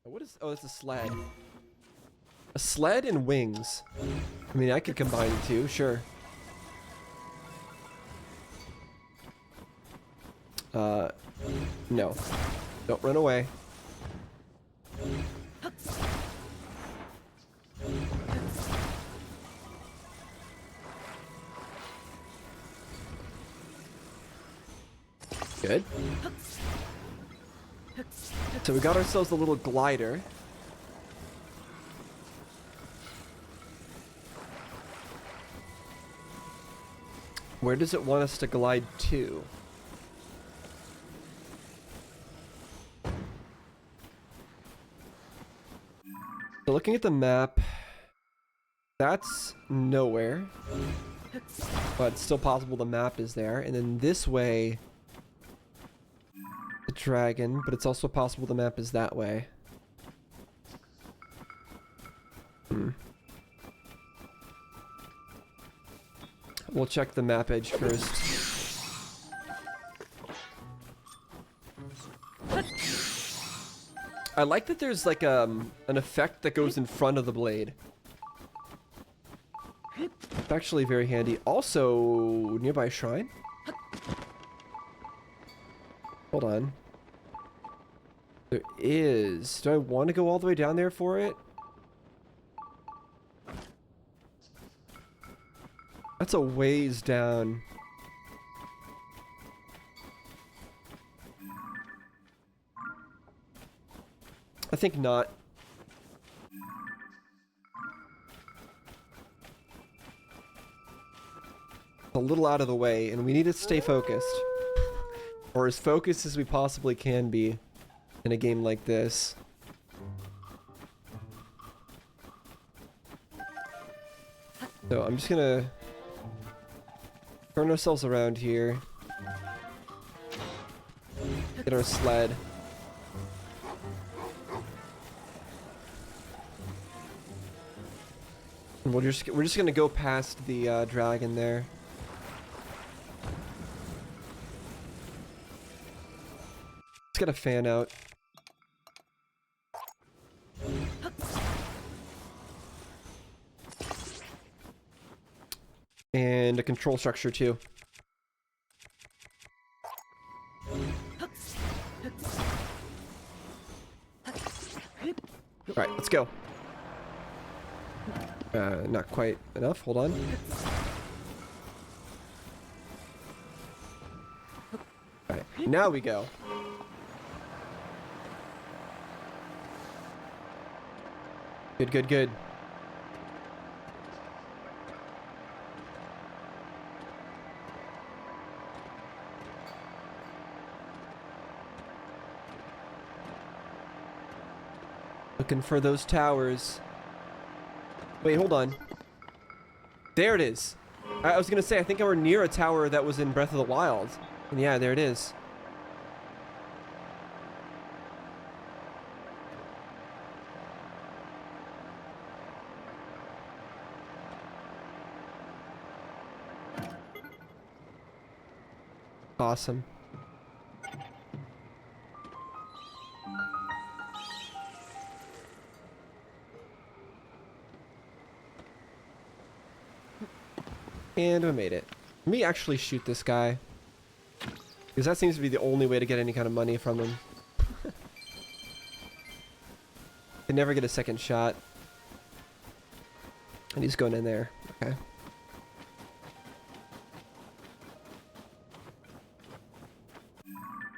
What is... Oh, it's a sled. A sled and wings. I mean, I could combine the two, sure. No. Don't run away. Good. So we got ourselves a little glider. Where does it want us to glide to? So looking at the map, that's nowhere. But it's still possible the map is there. And then this way, the dragon, but it's also possible the map is that way. We'll check the map edge first. I like that there's like an effect that goes in front of the blade. It's actually very handy. Also, nearby shrine? Hold on. There is. Do I want to go all the way down there for it? That's a ways down. I think not. A little out of the way, and we need to stay focused. Or as focused as we possibly can be in a game like this. So I'm just gonna turn ourselves around here. Get our sled. And we're just gonna go past the dragon there. Let's get a fan out. And a control structure too. Alright, let's go. Not quite enough, hold on. Alright, now we go. Good, good, good. Looking for those towers. Wait, hold on. There it is. I was gonna say, I think we're near a tower that was in Breath of the Wild. And yeah, there it is. Awesome. And we made it. Let me actually shoot this guy. Because that seems to be the only way to get any kind of money from him. Can never get a second shot. And he's going in there. Okay.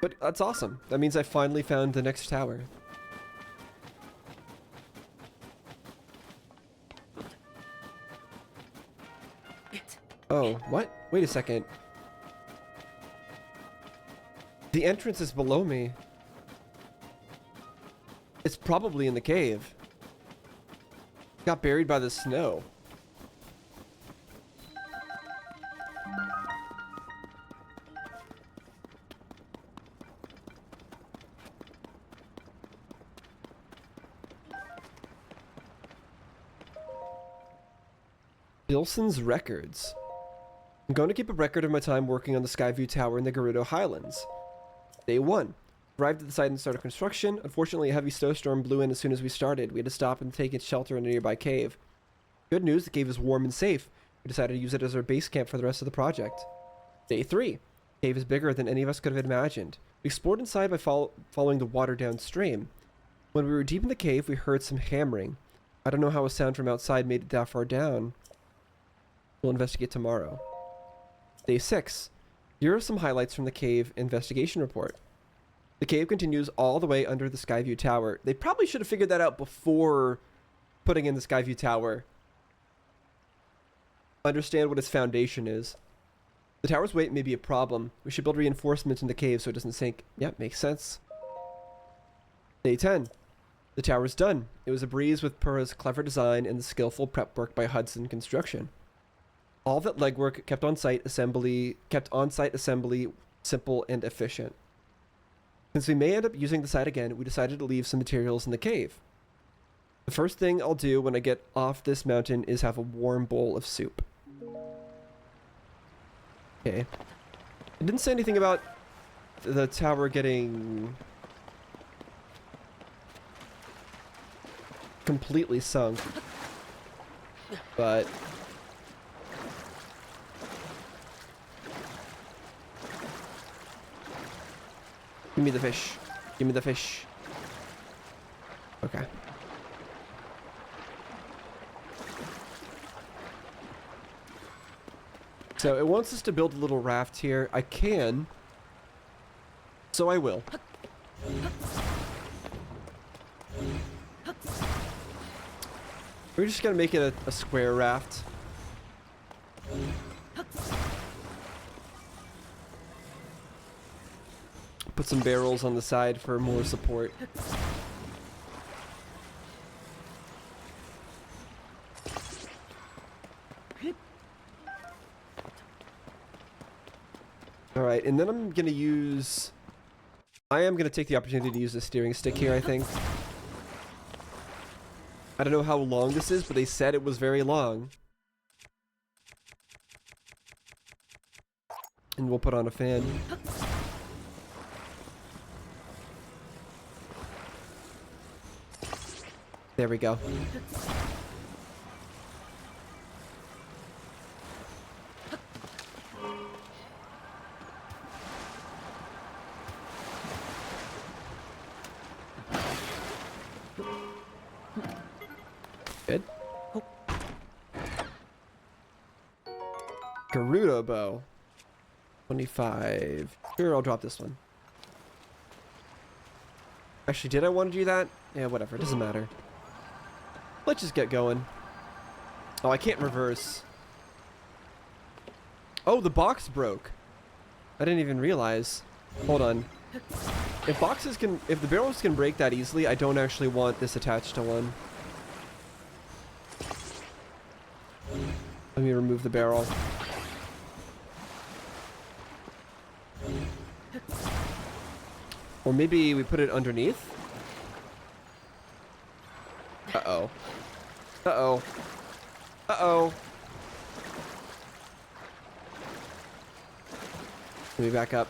But that's awesome. That means I finally found the next tower. Oh, what? Wait a second. The entrance is below me. It's probably in the cave. Got buried by the snow. Bilson's Records. I'm going to keep a record of my time working on the Skyview Tower in the Gerudo Highlands. Day 1. Arrived at the site and started construction. Unfortunately, a heavy snowstorm blew in as soon as we started. We had to stop and take shelter in a nearby cave. Good news, the cave is warm and safe. We decided to use it as our base camp for the rest of the project. Day 3. The cave is bigger than any of us could have imagined. We explored inside by following the water downstream. When we were deep in the cave, we heard some hammering. I don't know how a sound from outside made it that far down. We'll investigate tomorrow. Day 6. Here are some highlights from the cave investigation report. The cave continues all the way under the Skyview Tower. They probably should have figured that out before putting in the Skyview Tower. Understand what its foundation is. The tower's weight may be a problem. We should build reinforcements in the cave so it doesn't sink. Yep, makes sense. Day 10. The tower's done. It was a breeze with Pura's clever design and the skillful prep work by Hudson Construction. All that legwork kept on-site assembly simple and efficient. Since we may end up using the site again, we decided to leave some materials in the cave. The first thing I'll do when I get off this mountain is have a warm bowl of soup. Okay. It didn't say anything about the tower getting completely sunk, but give me the fish. Give me the fish. Okay. So it wants us to build a little raft here. I can. So I will. We're just gonna make it a square raft. Put some barrels on the side for more support. Alright, and then I am gonna take the opportunity to use the steering stick here, I think. I don't know how long this is, but they said it was very long. And we'll put on a fan. There we go. Good. Gerudo bow. 25. Sure, I'll drop this one. Actually, did I want to do that? Yeah, whatever. It doesn't matter. Let's just get going. Oh, I can't reverse. Oh, the box broke. I didn't even realize. Hold on. If the barrels can break that easily, I don't actually want this attached to one. Let me remove the barrel. Or maybe we put it underneath? Uh-oh. Uh-oh. Uh-oh. Let me back up.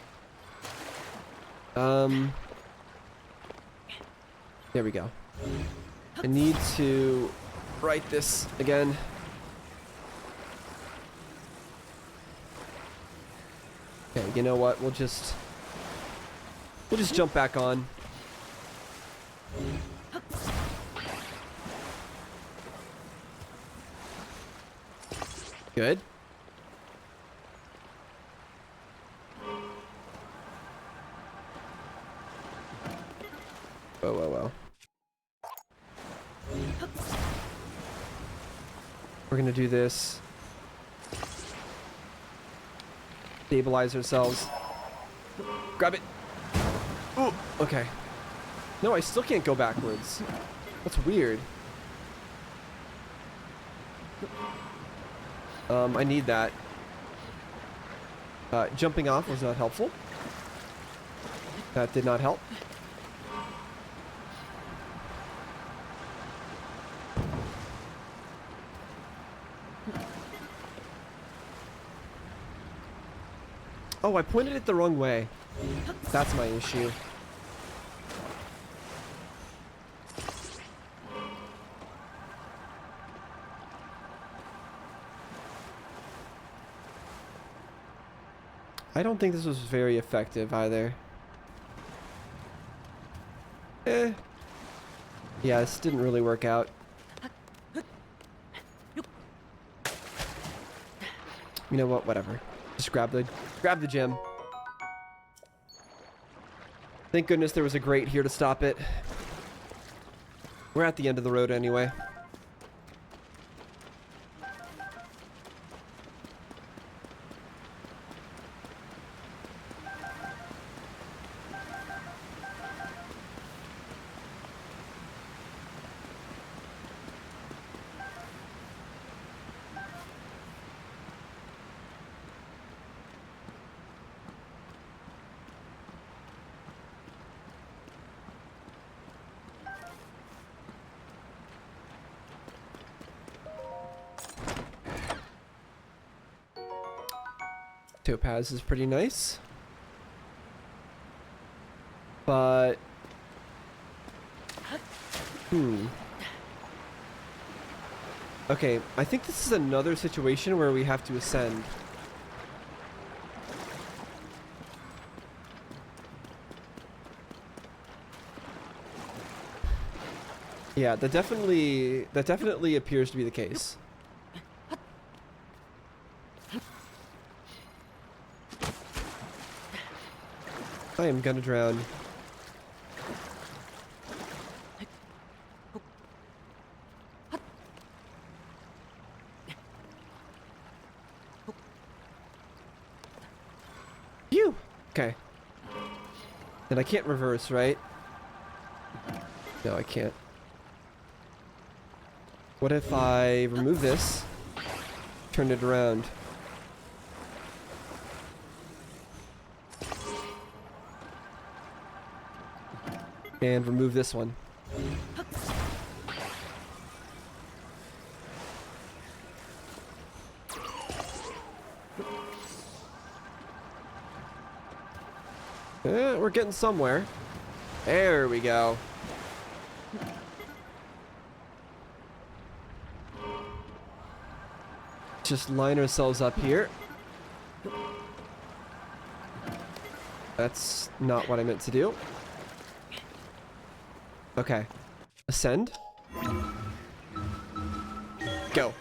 There we go. I need to write this again. Okay, you know what? We'll just jump back on. Good. Whoa, whoa, whoa. We're gonna do this. Stabilize ourselves. Grab it. Ooh, okay. No, I still can't go backwards. That's weird. I need that. Jumping off was not helpful. That did not help. Oh, I pointed it the wrong way. That's my issue. I don't think this was very effective either. Eh. Yeah, this didn't really work out. You know what? Whatever. Just grab the gem. Thank goodness there was a grate here to stop it. We're at the end of the road anyway. Topaz is pretty nice. But... Okay, I think this is another situation where we have to ascend. Yeah, that definitely appears to be the case. I am gonna drown. Phew! Okay. And I can't reverse, right? No, I can't. What if I remove this, turn it around? And remove this one. We're getting somewhere. There we go. Just line ourselves up here. That's not what I meant to do. Okay. Ascend. Go.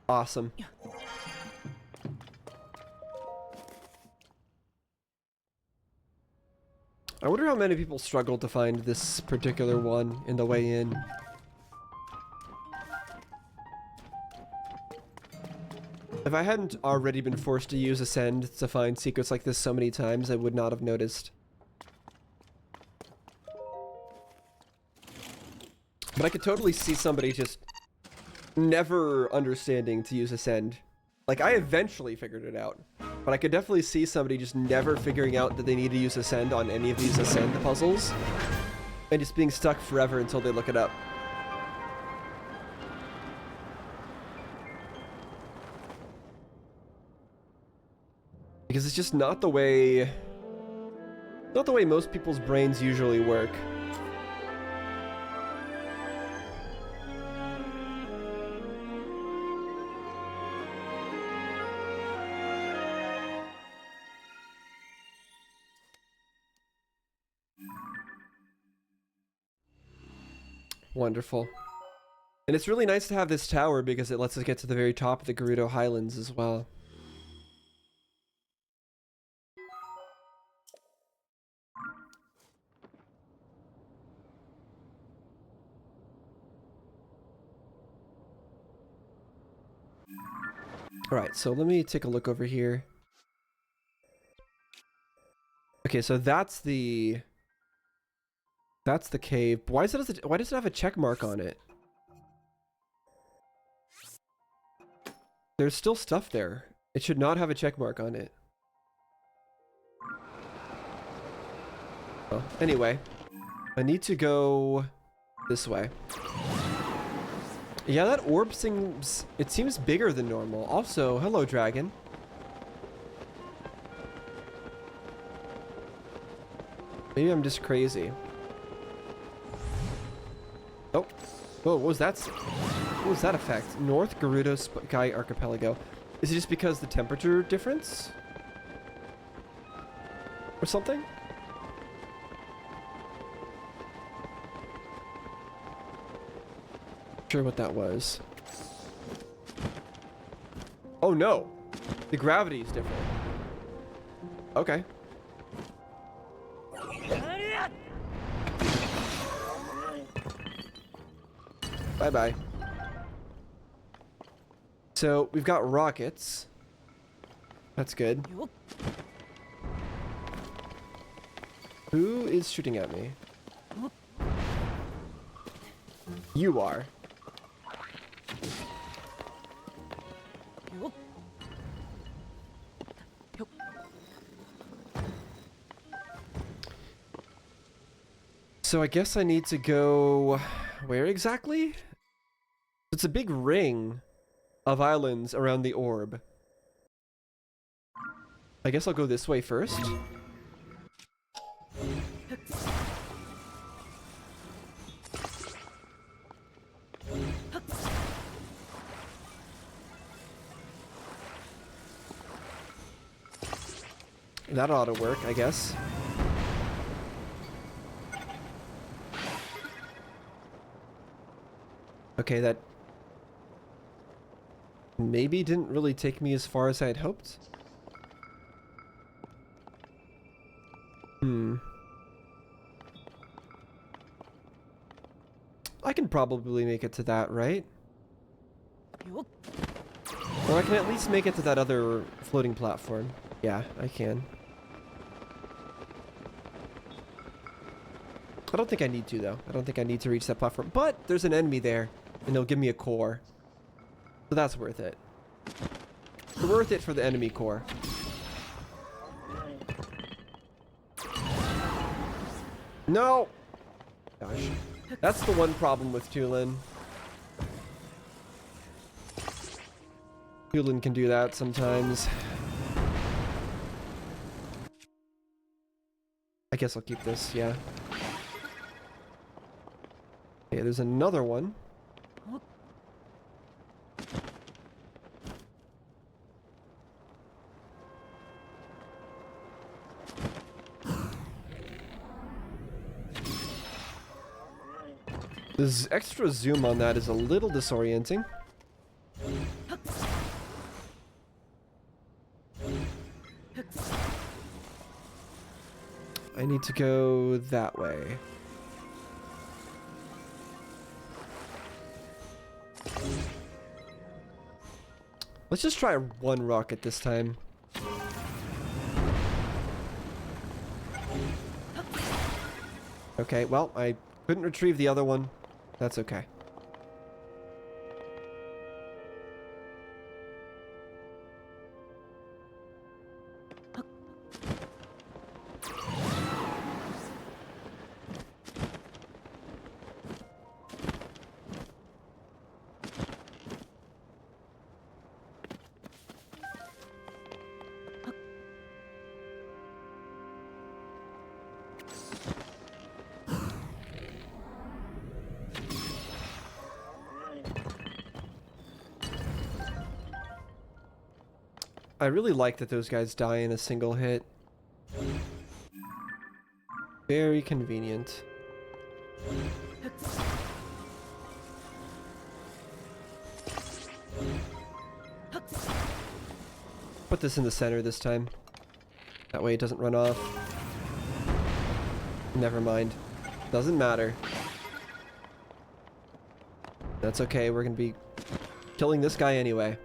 Awesome. I wonder how many people struggled to find this particular one in the way in. If I hadn't already been forced to use Ascend to find secrets like this so many times, I would not have noticed. But I could totally see somebody just never understanding to use Ascend. Like, I eventually figured it out. But I could definitely see somebody just never figuring out that they need to use Ascend on any of these Ascend puzzles. And just being stuck forever until they look it up. Because it's just not the way most people's brains usually work. Wonderful. And it's really nice to have this tower because it lets us get to the very top of the Gerudo Highlands as well. Alright, so let me take a look over here. Okay, so that's the cave. Why does it have a check mark on it? There's still stuff there. It should not have a check mark on it. Oh, anyway, I need to go this way. Yeah, that orb seems bigger than normal. Also, hello, dragon. Maybe I'm just crazy. Oh, Whoa, what was that? What was that effect? North Gerudo Sky Archipelago. Is it just because the temperature difference? Or something? Sure what that was. Oh no! The gravity is different. Okay. Bye-bye. So, we've got rockets. That's good. Who is shooting at me? You are. So I guess I need to go... Where exactly? It's a big ring of islands around the orb. I guess I'll go this way first. That ought to work, I guess. Okay, that maybe didn't really take me as far as I had hoped. I can probably make it to that, right? Or I can at least make it to that other floating platform. Yeah, I can. I don't think I need to, though. I don't think I need to reach that platform. But there's an enemy there, and they'll give me a core. So that's worth it. Worth it for the enemy core. No! Gosh. That's the one problem with Tulin. Tulin can do that sometimes. I guess I'll keep this, yeah. Okay, there's another one. This extra zoom on that is a little disorienting. I need to go that way. Let's just try one rocket this time. Okay, well, I couldn't retrieve the other one. That's okay. I really like that those guys die in a single hit. Very convenient. Put this in the center this time. That way it doesn't run off. Never mind. Doesn't matter. That's okay, we're gonna be killing this guy anyway.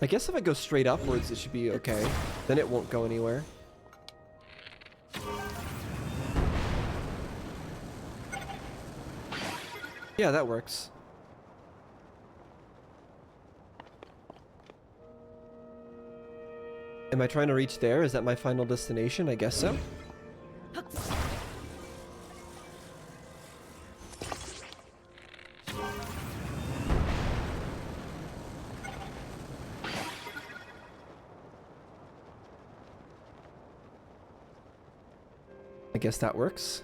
I guess if I go straight upwards, it should be okay. Then it won't go anywhere. Yeah, that works. Am I trying to reach there? Is that my final destination? I guess so. I guess that works.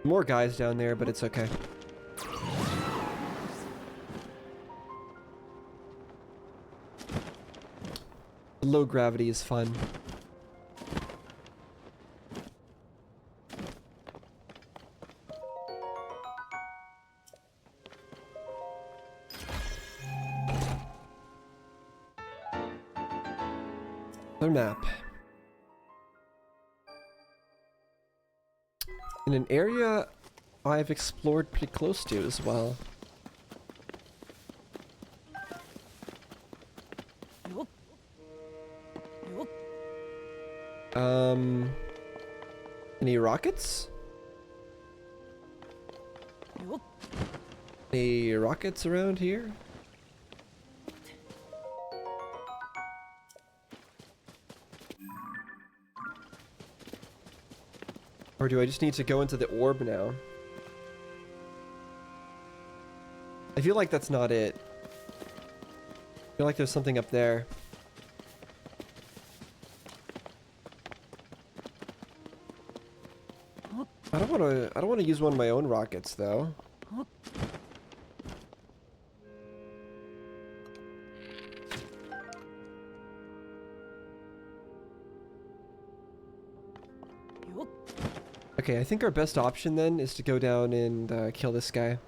More guys down there, but it's okay. Low gravity is fun. Another map. In an area I've explored pretty close to as well. Any rockets? Any rockets around here? Or do I just need to go into the orb now? I feel like that's not it. I feel like there's something up there. I don't want to use one of my own rockets though. Okay, I think our best option then is to go down and kill this guy.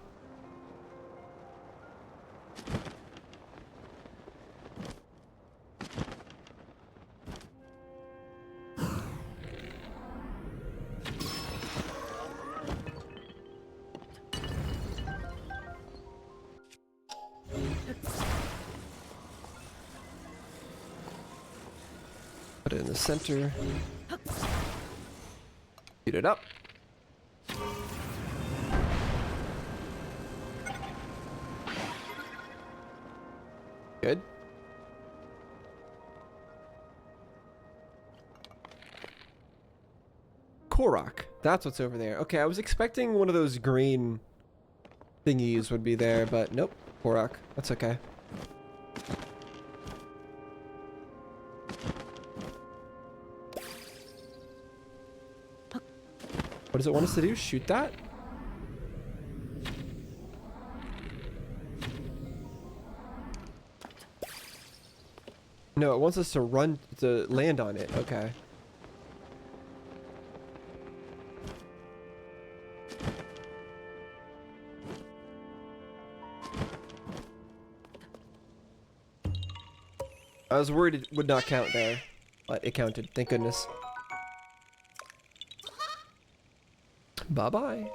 Put it in the center. Heat it up. Good. Korok. That's what's over there. Okay, I was expecting one of those green thingies would be there, but nope. Korok. That's okay. What does it want us to do? Shoot that? No, it wants us to run, to land on it. Okay. I was worried it would not count there, but it counted. Thank goodness. Bye-bye.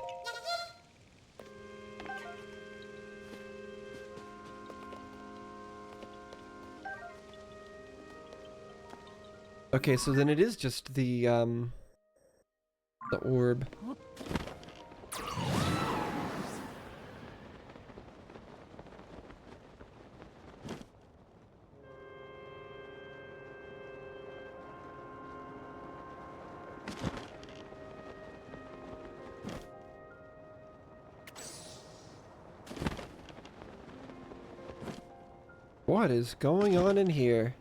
Okay, so then it is just the orb. What is going on in here?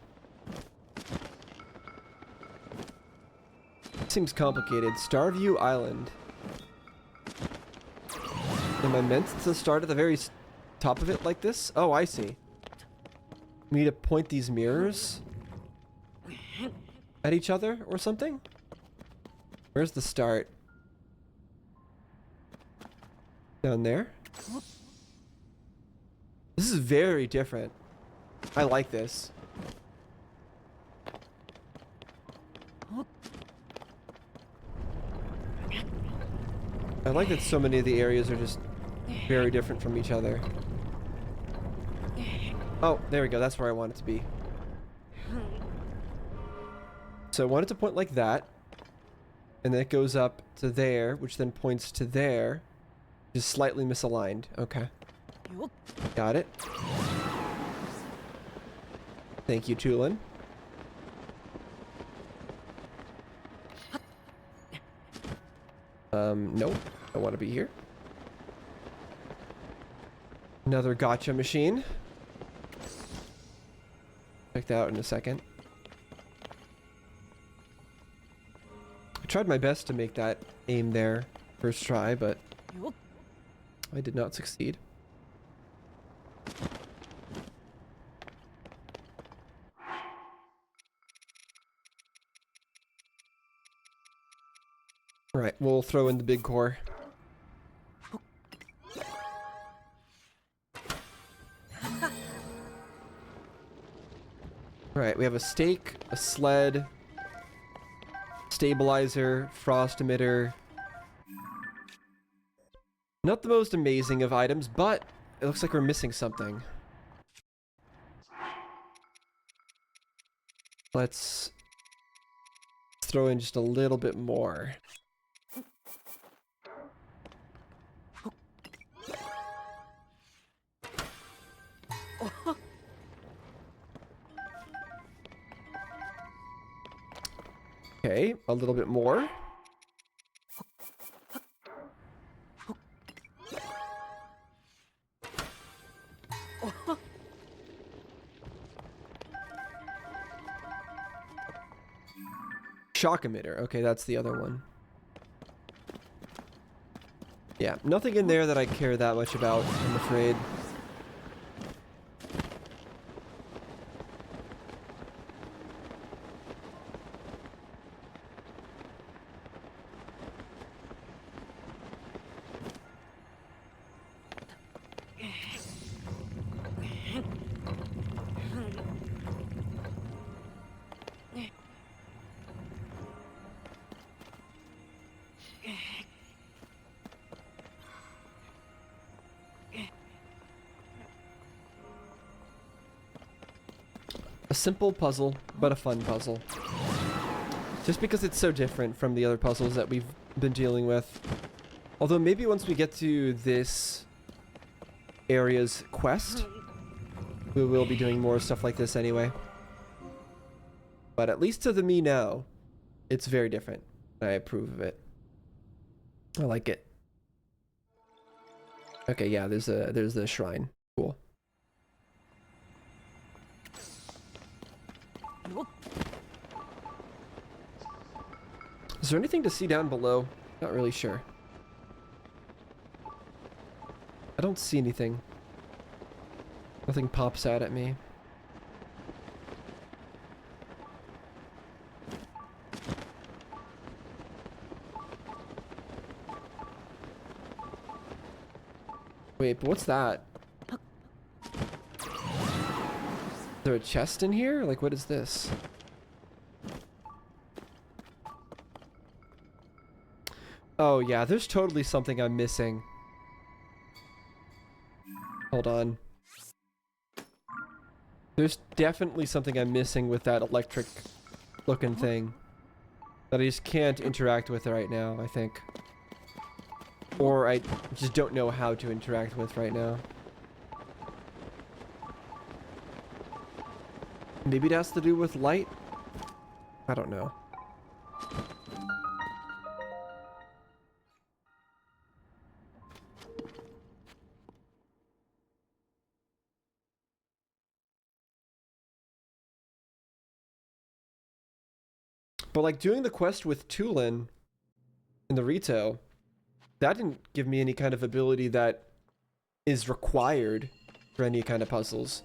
Seems complicated. Starview Island. Am I meant to start at the very top of it like this? Oh, I see. Me to point these mirrors at each other or something? Where's the start? Down there? This is very different. I like this. I like that so many of the areas are just very different from each other. Oh, there we go. That's where I want it to be. So I want it to point like that. And then it goes up to there, which then points to there. Just slightly misaligned. Okay. Got it. Thank you, Tulin. Nope. Don't want to be here. Another gotcha machine. Check that out in a second. I tried my best to make that aim there first try, but I did not succeed. Right, we'll throw in the big core. Right, we have a stake, a sled, stabilizer, frost emitter. Not the most amazing of items, but it looks like we're missing something. Let's throw in just a little bit more. Okay, a little bit more. Shock emitter. Okay, that's the other one. Yeah, nothing in there that I care that much about, I'm afraid. A simple puzzle, but a fun puzzle. Just because it's so different from the other puzzles that we've been dealing with. Although maybe once we get to this area's quest, we will be doing more stuff like this anyway. But at least to the me now, it's very different. I approve of it. I like it. Okay, yeah, there's the shrine. Cool. Is there anything to see down below? Not really sure. I don't see anything. Nothing pops out at me. Wait, but what's that? Is there a chest in here? Like, what is this? Oh yeah, there's totally something I'm missing. Hold on. There's definitely something I'm missing with that electric looking thing that I just can't interact with right now, I think. Or I just don't know how to interact with right now. Maybe it has to do with light? I don't know. But like doing the quest with Tulin in the Rito, that didn't give me any kind of ability that is required for any kind of puzzles.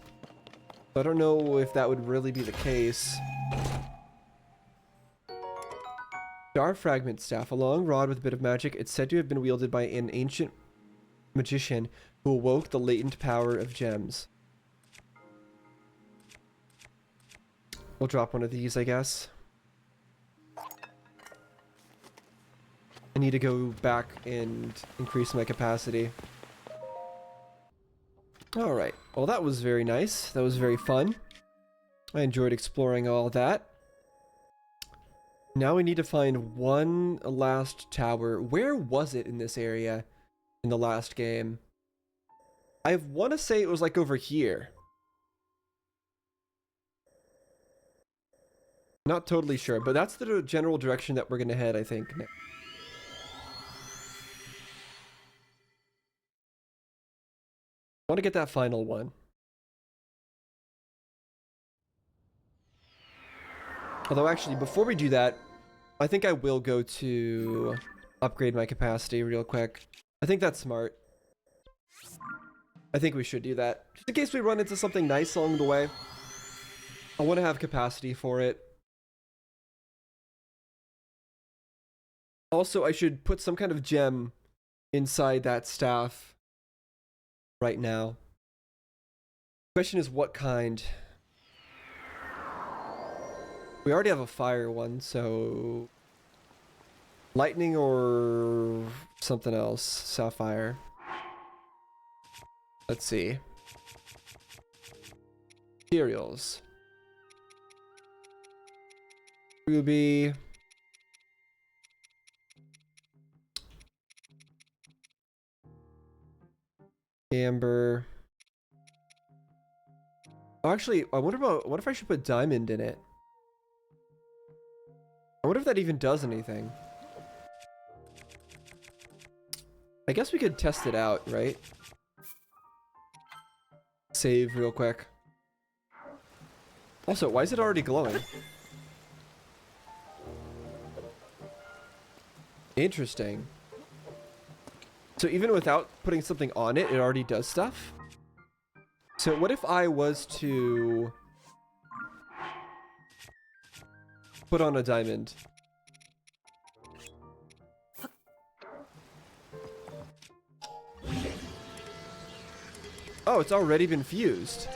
So I don't know if that would really be the case. Star Fragment Staff, a long rod with a bit of magic. It's said to have been wielded by an ancient magician who awoke the latent power of gems. We'll drop one of these, I guess. I need to go back and increase my capacity. Alright, well that was very nice. That was very fun. I enjoyed exploring all that. Now we need to find one last tower. Where was it in this area in the last game? I want to say it was like over here. Not totally sure, but that's the general direction that we're going to head, I think. want to get that final one. Although actually, before we do that, I think I will go to upgrade my capacity real quick. I think that's smart. I think we should do that. Just in case we run into something nice along the way. I want to have capacity for it. Also, I should put some kind of gem inside that staff right now. Question is what kind? We already have a fire one, so lightning or something else. Sapphire. Let's see. Materials. Ruby. Amber. Oh, actually, I wonder about, what if I should put diamond in it? I wonder if that even does anything. I guess we could test it out, right? Save real quick. Also, why is it already glowing? Interesting. So even without putting something on it, it already does stuff? So what if I was to put on a diamond? Oh, it's already been fused.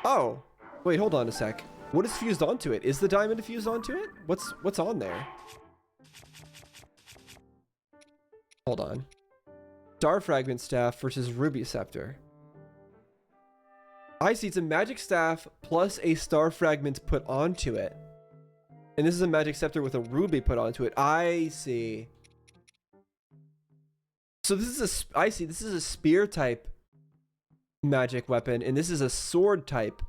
Oh, wait, hold on a sec. What is fused onto it? Is the diamond fused onto it? What's on there? Hold on. Star Fragment Staff versus Ruby Scepter. I see, it's a magic staff plus a star fragment put onto it. And this is a magic scepter with a ruby put onto it. I see. So this is I see, this is a spear type magic weapon, and this is a sword type.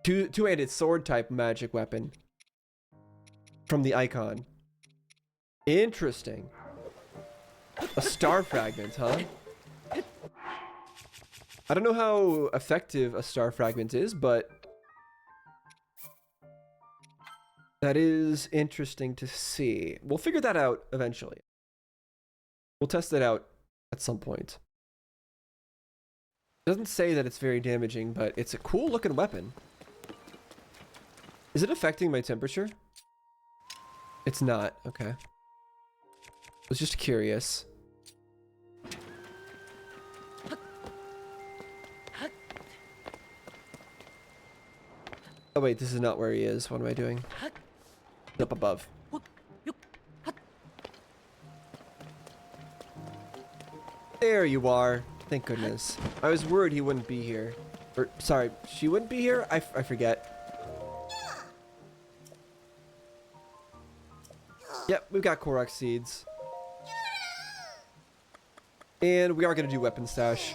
Two-handed sword type magic weapon. From the icon. Interesting. A star fragment, huh? I don't know how effective a star fragment is, but that is interesting to see. We'll figure that out eventually. We'll test it out at some point. It doesn't say that it's very damaging, but it's a cool looking weapon. Is it affecting my temperature? It's not. Okay. I was just curious. Oh wait, this is not where he is. What am I doing? Up above. There you are. Thank goodness. I was worried he wouldn't be here. Or, sorry, she wouldn't be here? I forget. Yep, we've got Korok seeds. And we are going to do weapon stash.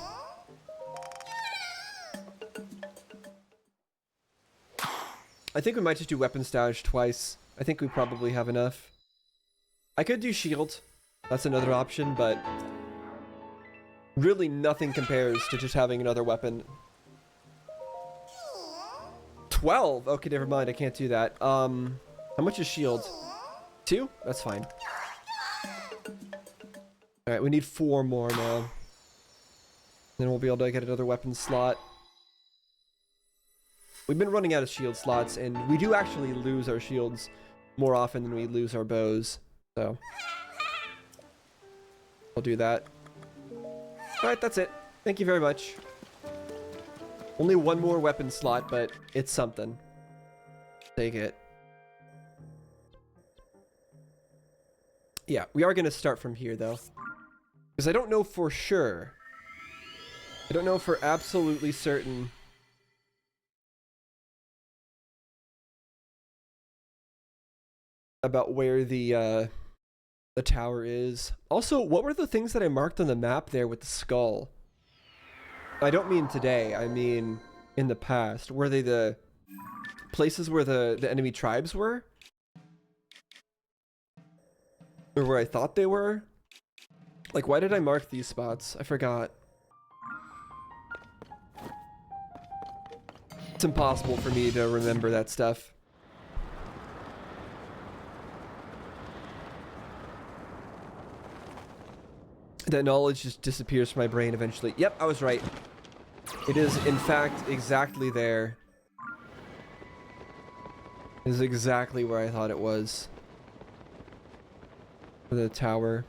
I think we might just do weapon stash twice. I think we probably have enough. I could do shield. That's another option, but really nothing compares to just having another weapon. 12? Okay, never mind. I can't do that. How much is shield? 2? That's fine. Alright, we need 4 more now. Then we'll be able to get another weapon slot. We've been running out of shield slots, and we do actually lose our shields more often than we lose our bows. So I'll do that. Alright, that's it. Thank you very much. Only 1 more weapon slot, but it's something. Take it. Yeah, we are going to start from here, though. Because I don't know for sure. I don't know for absolutely certain. About where the tower is. Also, what were the things that I marked on the map there with the skull? I don't mean today. I mean in the past. Were they the places where the enemy tribes were? Or where I thought they were? Like, why did I mark these spots? I forgot. It's impossible for me to remember that stuff. That knowledge just disappears from my brain eventually. Yep, I was right. It is, in fact, exactly there. It is exactly where I thought it was. The tower.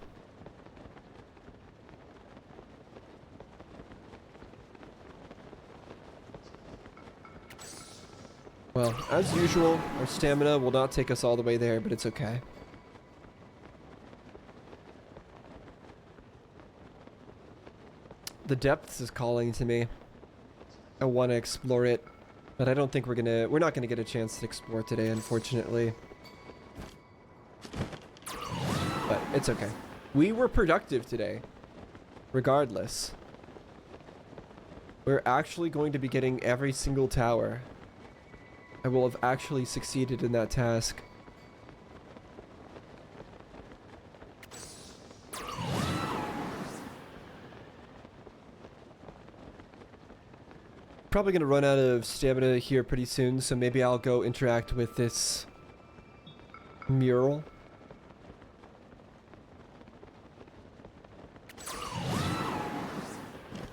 Well, as usual, our stamina will not take us all the way there, but it's okay. The depths is calling to me. I want to explore it, but I don't think we're not gonna get a chance to explore today, unfortunately. But it's okay. We were productive today, regardless. We're actually going to be getting every single tower. I will have actually succeeded in that task. Probably gonna run out of stamina here pretty soon, so maybe I'll go interact with this mural. I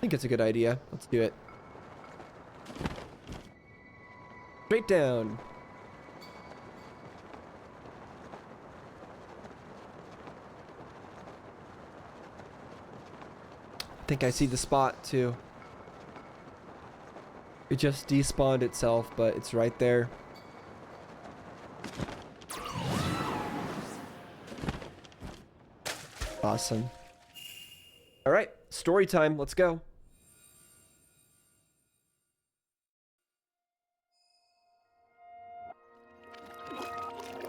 think it's a good idea. Let's do it. Straight down. I think I see the spot too. It just despawned itself, but it's right there. Awesome. All right, story time. Let's go.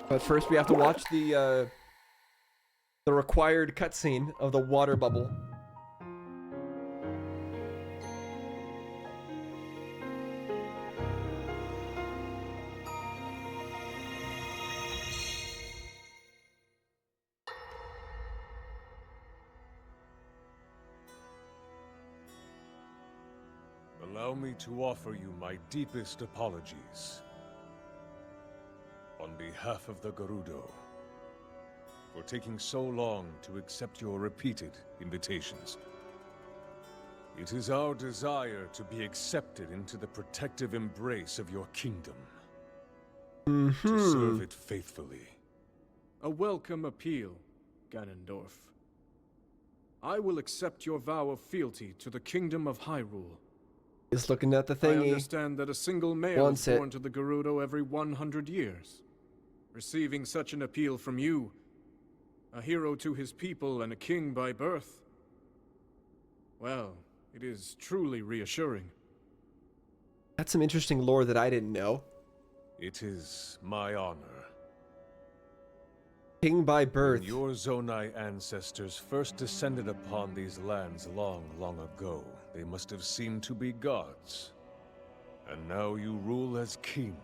But first, we have to watch the required cutscene of the water bubble. Allow me to offer you my deepest apologies. On behalf of the Gerudo, for taking so long to accept your repeated invitations. It is our desire to be accepted into the protective embrace of your kingdom. To serve it faithfully. A welcome appeal, Ganondorf. I will accept your vow of fealty to the kingdom of Hyrule. He's looking at the I thingy. understand that a single male Wants is born to the Gerudo every 100 years. Receiving such an appeal from you, a hero to his people and a king by birth, well, it is truly reassuring. That's some interesting lore that I didn't know. It is my honor. King by birth. When your Zonai ancestors first descended upon these lands long, long ago, they must have seemed to be gods. And now you rule as king,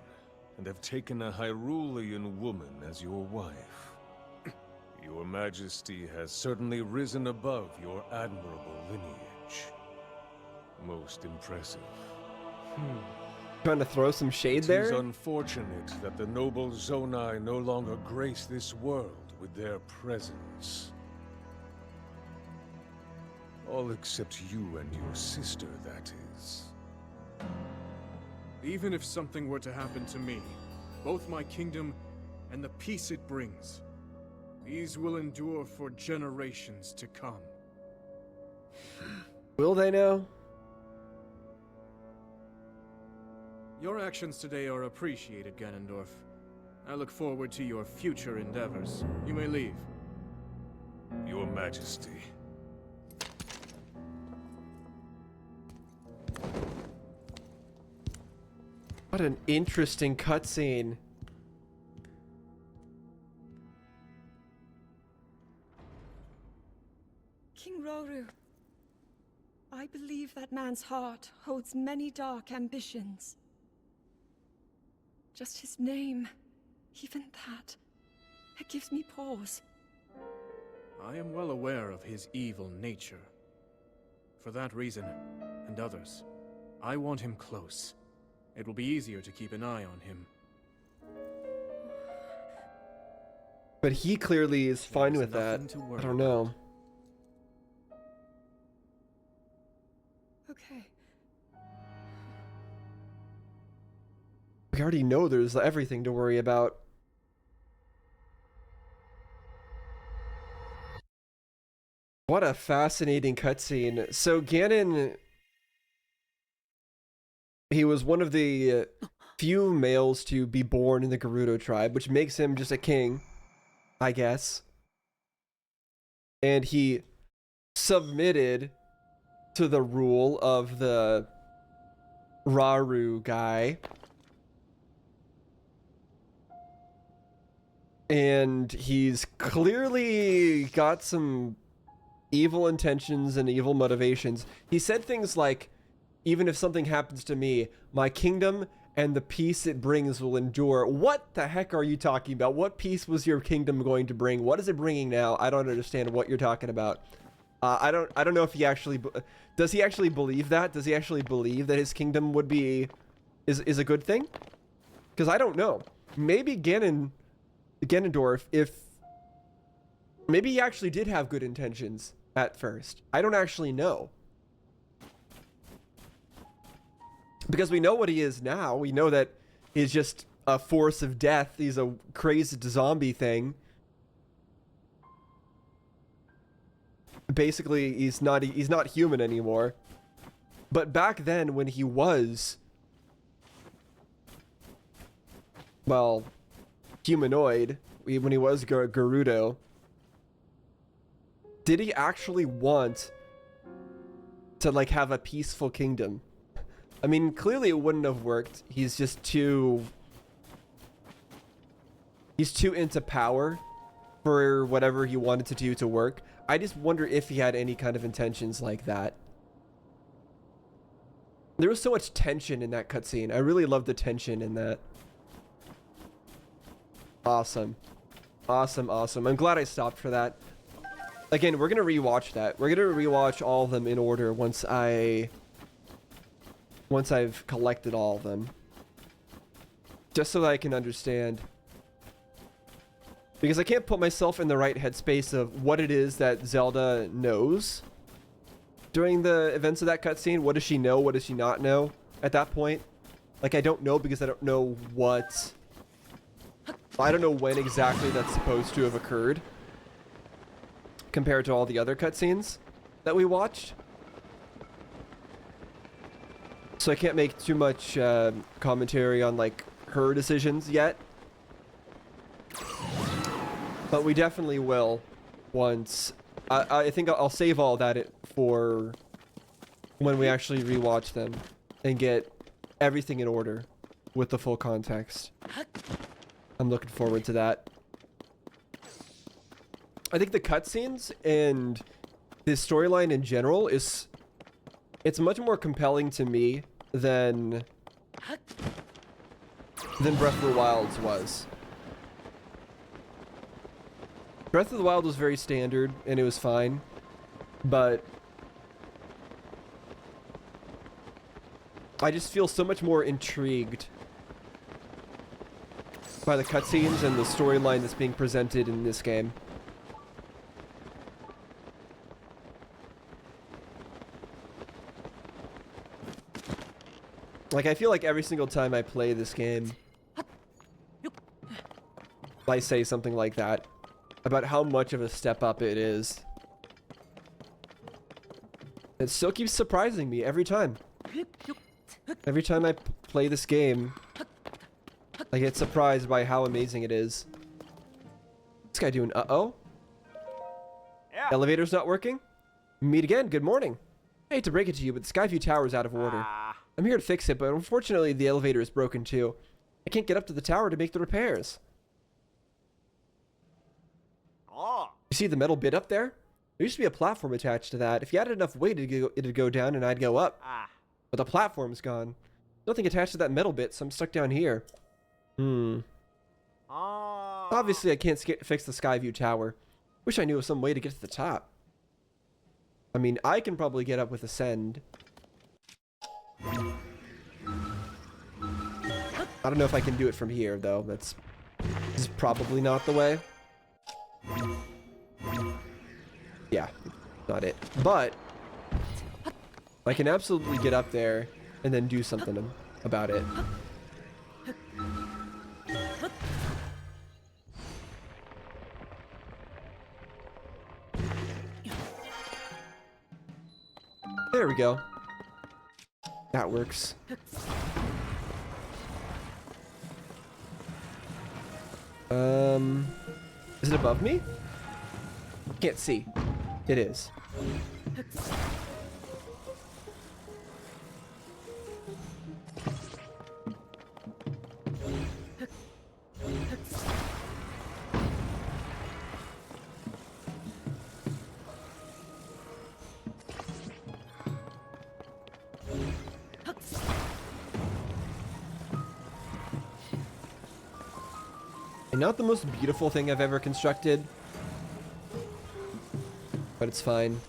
and have taken a Hyrulean woman as your wife. Your Majesty has certainly risen above your admirable lineage. Most impressive. Trying to throw some shade there? It is unfortunate that the noble Zonai no longer grace this world with their presence. All except you and your sister, that is. Even if something were to happen to me, both my kingdom and the peace it brings, these will endure for generations to come. Will they know? Your actions today are appreciated, Ganondorf. I look forward to your future endeavors. You may leave. Your Majesty. What an interesting cutscene. King Roru, I believe that man's heart holds many dark ambitions. Just his name, even that, it gives me pause. I am well aware of his evil nature. For that reason, and others, I want him close. It will be easier to keep an eye on him. But he clearly is fine There's with that. nothing to worry I don't know. Okay. We already know there's everything to worry about. What a fascinating cutscene. So Ganon, he was one of the few males to be born in the Gerudo tribe, which makes him just a king, I guess. And he submitted to the rule of the Raru guy. And he's clearly got some evil intentions and evil motivations. He said things like, even if something happens to me, my kingdom and the peace it brings will endure. What the heck are you talking about? What peace was your kingdom going to bring? What is it bringing now? I don't understand what you're talking about. I don't know if he actually does he actually believe that? Does he actually believe that his kingdom would be is a good thing? Because I don't know. Maybe Ganondorf, if maybe he actually did have good intentions at first. I don't actually know. Because we know what he is now. We know that he's just a force of death. He's a crazed zombie thing. Basically, he's not human anymore. But back then, when he was, well, humanoid, when he was Gerudo, did he actually want to like have a peaceful kingdom? I mean, clearly it wouldn't have worked. He's just too into power for whatever he wanted to do to work. I just wonder if he had any kind of intentions like that. There was so much tension in that cutscene. I really loved the tension in that. Awesome. Awesome, awesome. I'm glad I stopped for that. Again, we're gonna rewatch that. We're gonna rewatch all of them in order once I've collected all of them. Just so that I can understand. Because I can't put myself in the right headspace of what it is that Zelda knows during the events of that cutscene. What does she know? What does she not know at that point? Like, I don't know because I don't know what... I don't know when exactly that's supposed to have occurred compared to all the other cutscenes that we watched. So I can't make too much commentary on, like, her decisions yet. But we definitely will once. I think I'll save all that for when we actually rewatch them and get everything in order with the full context. I'm looking forward to that. I think the cutscenes and the storyline in general it's much more compelling to me than Breath of the Wild's was. Breath of the Wild was very standard, and it was fine, but I just feel so much more intrigued by the cutscenes and the storyline that's being presented in this game. Like, I feel like every single time I play this game, I say something like that about how much of a step up it is. It still keeps surprising me every time. Every time I play this game, I get surprised by how amazing it is. What's this guy doing? Uh-oh? Yeah. Elevator's not working? Meet again, good morning. I hate to break it to you, but the Skyview Tower is out of order. I'm here to fix it, but unfortunately the elevator is broken too. I can't get up to the tower to make the repairs. Oh. You see the metal bit up there? There used to be a platform attached to that. If you added enough weight, it'd go down and I'd go up. But the platform's gone. Nothing attached to that metal bit, so I'm stuck down here. Oh. Obviously, I can't fix the Skyview Tower. Wish I knew of some way to get to the top. I mean, I can probably get up with Ascend. I don't know if I can do it from here, though. This is probably not the way. Yeah, not it. But I can absolutely get up there and then do something about it. There we go. That works. Is it above me? Can't see. It is. And not the most beautiful thing I've ever constructed, but it's fine.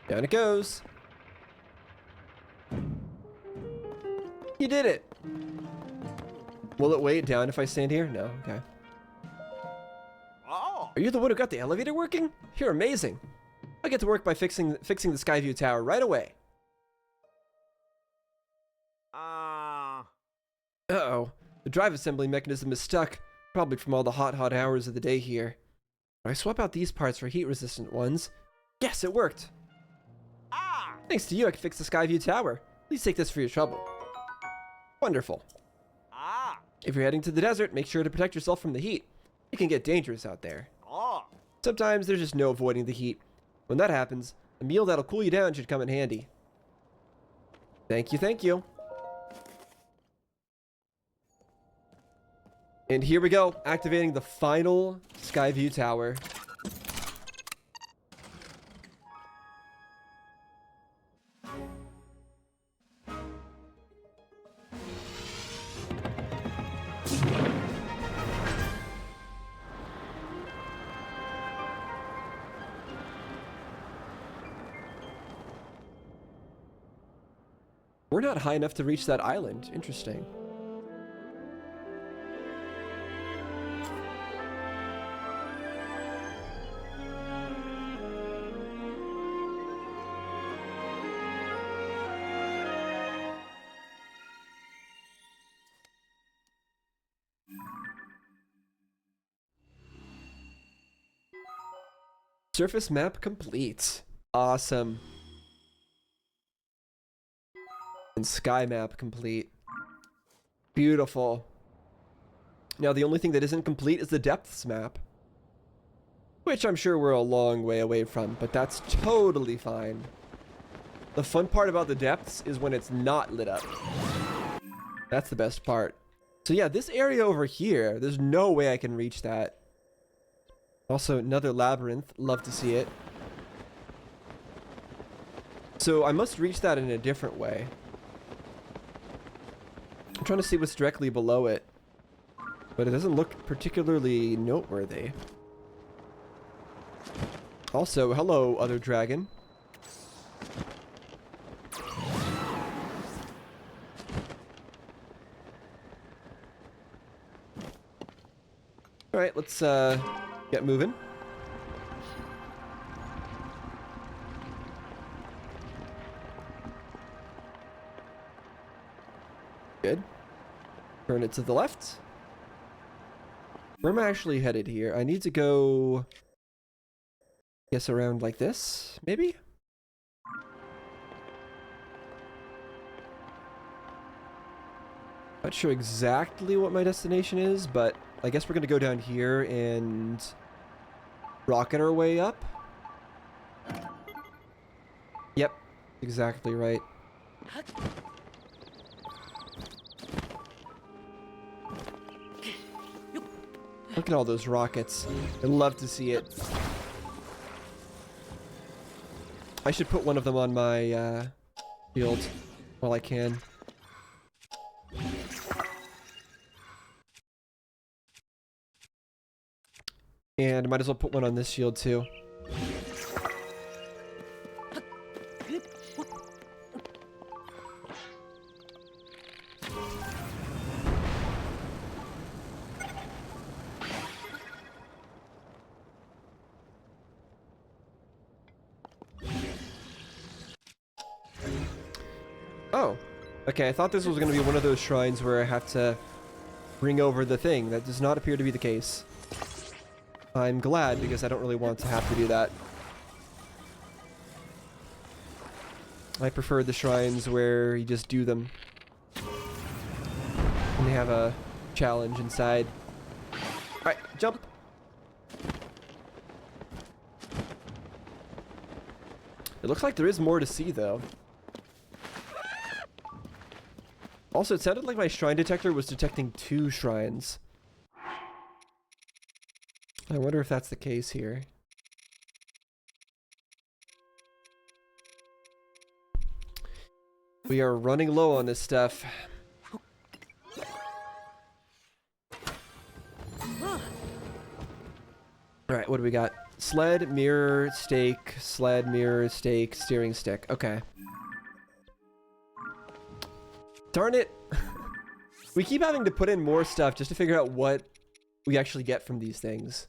Down it goes. You did it. Will it weigh it down if I stand here? No, okay. Oh. Are you the one who got the elevator working? You're amazing. I get to work by fixing the Skyview Tower right away. Uh-oh. The drive assembly mechanism is stuck, probably from all the hot hours of the day here. I swap out these parts for heat-resistant ones. Yes, it worked. Thanks to you, I can fix the Skyview Tower. Please take this for your trouble. Wonderful. If you're heading to the desert, make sure to protect yourself from the heat. It can get dangerous out there. Sometimes there's just no avoiding the heat. When that happens, a meal that'll cool you down should come in handy. Thank you, thank you. And here we go, activating the final Skyview Tower. We're not high enough to reach that island. Interesting. Surface map complete. Awesome. And sky map complete. Beautiful. Now the only thing that isn't complete is the depths map, which I'm sure we're a long way away from, but that's totally fine. The fun part about the depths is when it's not lit up. That's the best part. So yeah, this area over here, there's no way I can reach that. Also, another labyrinth. Love to see it. So I must reach that in a different way. I'm trying to see what's directly below it, but it doesn't look particularly noteworthy. Also, hello, other dragon. Alright, let's get moving. Good. Turn it to the left. Where am I actually headed here? I need to go... guess around like this, maybe? Not sure exactly what my destination is, but I guess we're gonna go down here and rocket our way up. Yep, exactly right. Look at all those rockets. I'd love to see it. I should put one of them on my field while I can. And might as well put one on this shield too. Oh, okay. I thought this was going to be one of those shrines where I have to bring over the thing. That does not appear to be the case. I'm glad, because I don't really want to have to do that. I prefer the shrines where you just do them. And they have a challenge inside. Alright, jump! It looks like there is more to see, though. Also, it sounded like my shrine detector was detecting 2 shrines. I wonder if that's the case here. We are running low on this stuff. Alright, what do we got? Sled, mirror, stake, steering stick. Okay. Darn it! We keep having to put in more stuff just to figure out what we actually get from these things.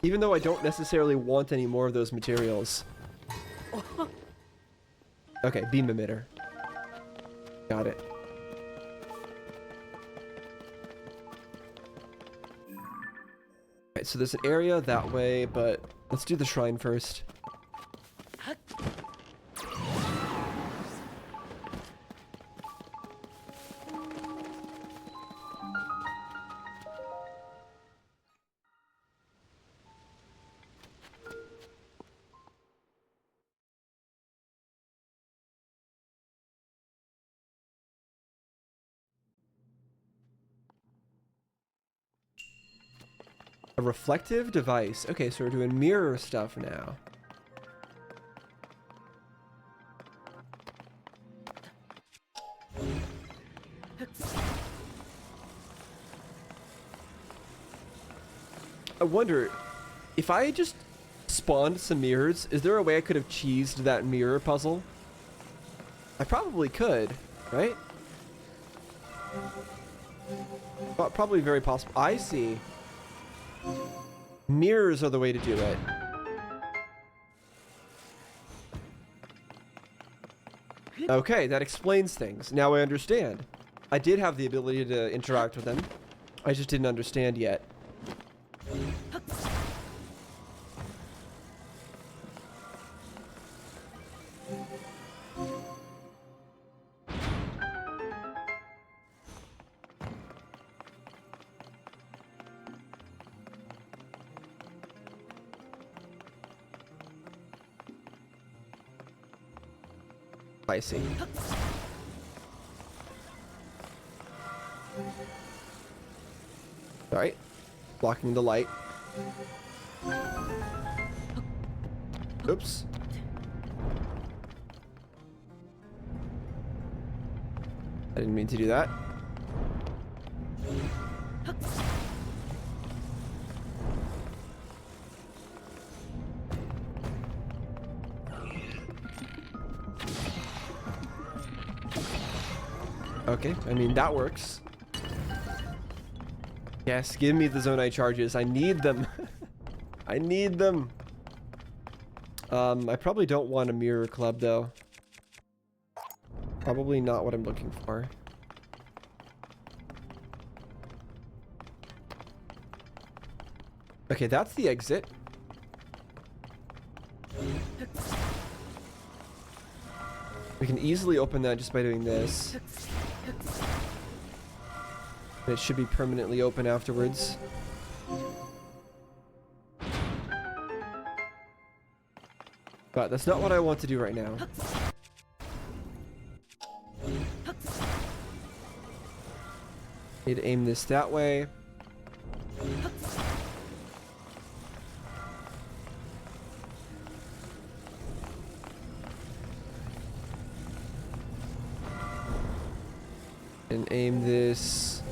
Even though I don't necessarily want any more of those materials. Okay, beam emitter. Got it. Alright, so there's an area that way, but let's do the shrine first. A reflective device. Okay, so we're doing mirror stuff now. I wonder, if I just spawned some mirrors, is there a way I could have cheesed that mirror puzzle? I probably could, right? Probably very possible. I see. Mirrors are the way to do it. Okay, that explains things. Now I understand. I did have the ability to interact with them. I just didn't understand yet. I see. Alright. Blocking the light. Oops. I didn't mean to do that. Okay, I mean, that works. Yes, give me the Zonite charges. I need them. I need them. I probably don't want a mirror club, though. Probably not what I'm looking for. Okay, that's the exit. We can easily open that just by doing this. It should be permanently open afterwards. But that's not what I want to do right now. Need to aim this that way. And aim this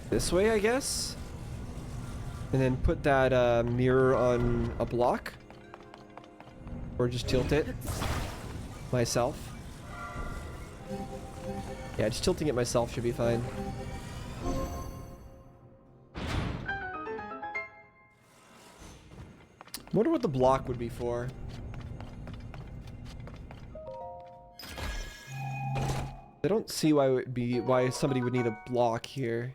this way, I guess. And then put that mirror on a block. Or just tilt it myself. Yeah, just tilting it myself should be fine. Wonder what the block would be for. I don't see why it would be why somebody would need a block here.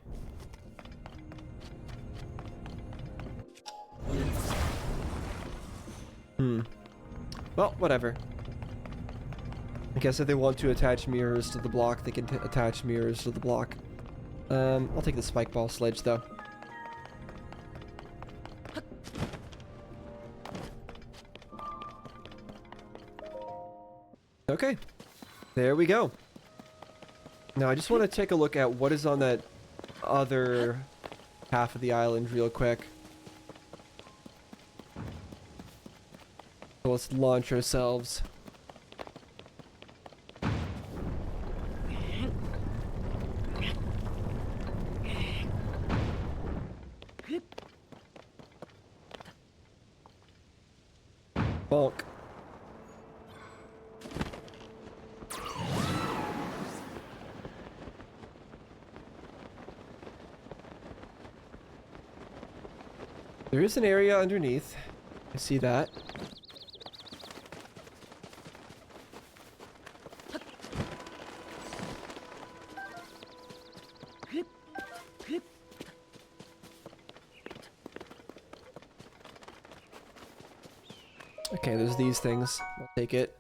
Well, whatever. I guess if they want to attach mirrors to the block, they can attach mirrors to the block. I'll take the spike ball sledge though. Okay, there we go. Now I just want to take a look at what is on that other half of the island real quick. So let's launch ourselves. Bonk. There is an area underneath. I see that. Okay, there's these things. I'll take it.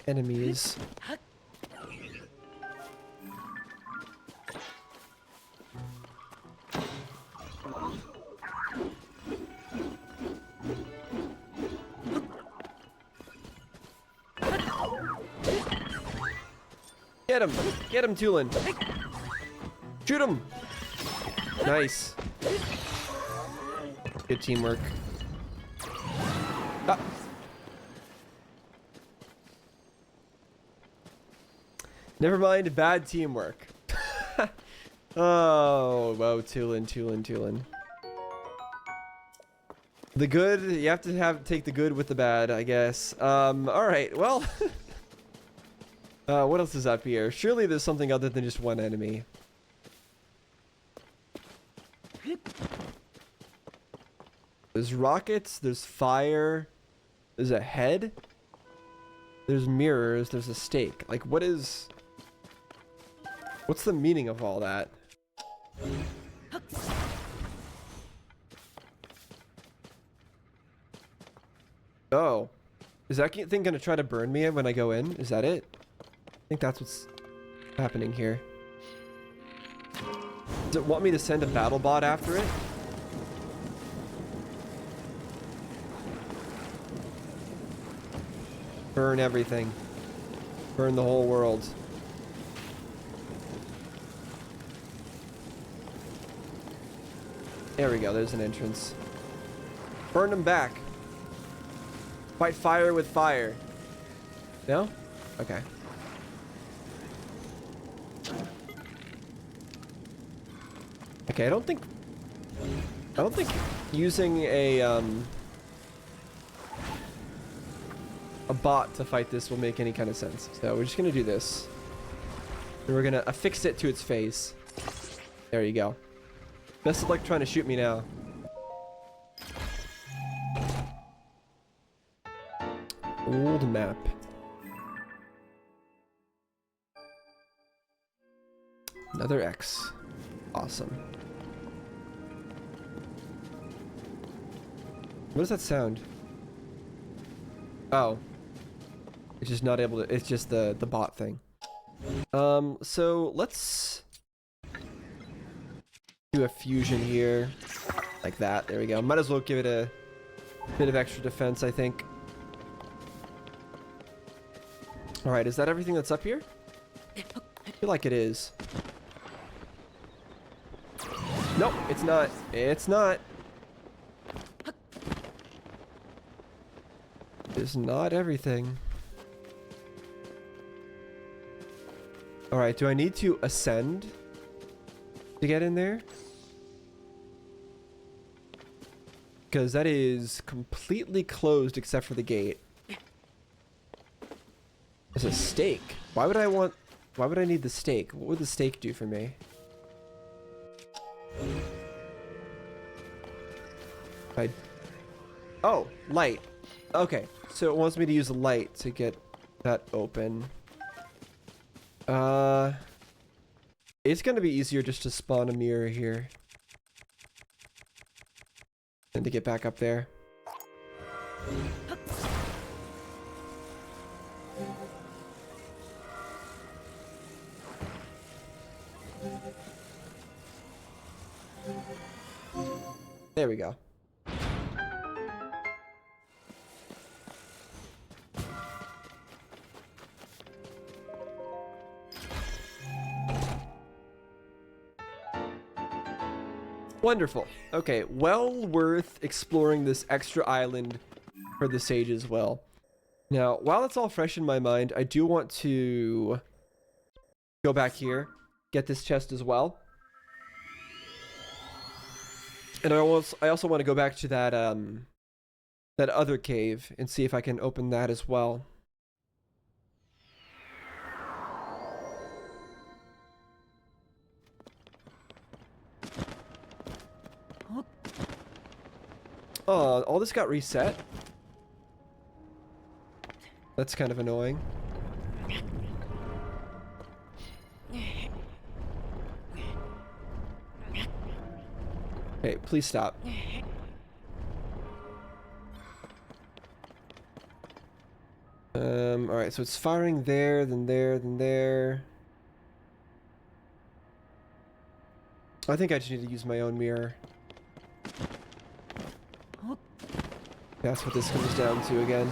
Enemies. Get him! Get him, Tulin! Shoot him! Nice. Good teamwork. Ah. Never mind, bad teamwork. Oh, wow, Tulin. The good, you have to take the good with the bad, I guess. Alright, well. What else is up here? Surely there's something other than just one enemy. There's rockets, there's fire, there's a head, there's mirrors, there's a stake. Like, what's the meaning of all that? Oh. Is that thing gonna try to burn me when I go in? Is that it? I think that's what's happening here. Does it want me to send a battle bot after it? Burn everything. Burn the whole world. There we go, there's an entrance. Burn them back. Fight fire with fire. No? Okay. Okay, I don't think using a bot to fight this will make any kind of sense. So we're just gonna do this. And we're gonna affix it to its face. There you go. Best of luck trying to shoot me now. Old map. Another X. Awesome. What does that sound? Oh. It's just not able to, it's just the bot thing. So let's do a fusion here. Like that. There we go. Might as well give it a bit of extra defense, I think. All right, is that everything that's up here? I feel like it is. Nope, it's not. It's not. It's not everything. All right, do I need to ascend to get in there? Because that is completely closed except for the gate. There's a stake. Why would I need the stake? What would the stake do for me? Oh, light. Okay, so it wants me to use light to get that open. It's gonna be easier just to spawn a mirror here than to get back up there. There we go. Wonderful. Okay, well worth exploring this extra island for the sage as well. Now, while it's all fresh in my mind, I do want to go back here, get this chest as well. And I also want to go back to that that other cave and see if I can open that as well. Oh, all this got reset? That's kind of annoying. Hey, please stop. Alright, so it's firing there, then there, then there. I think I just need to use my own mirror. That's what this comes down to again.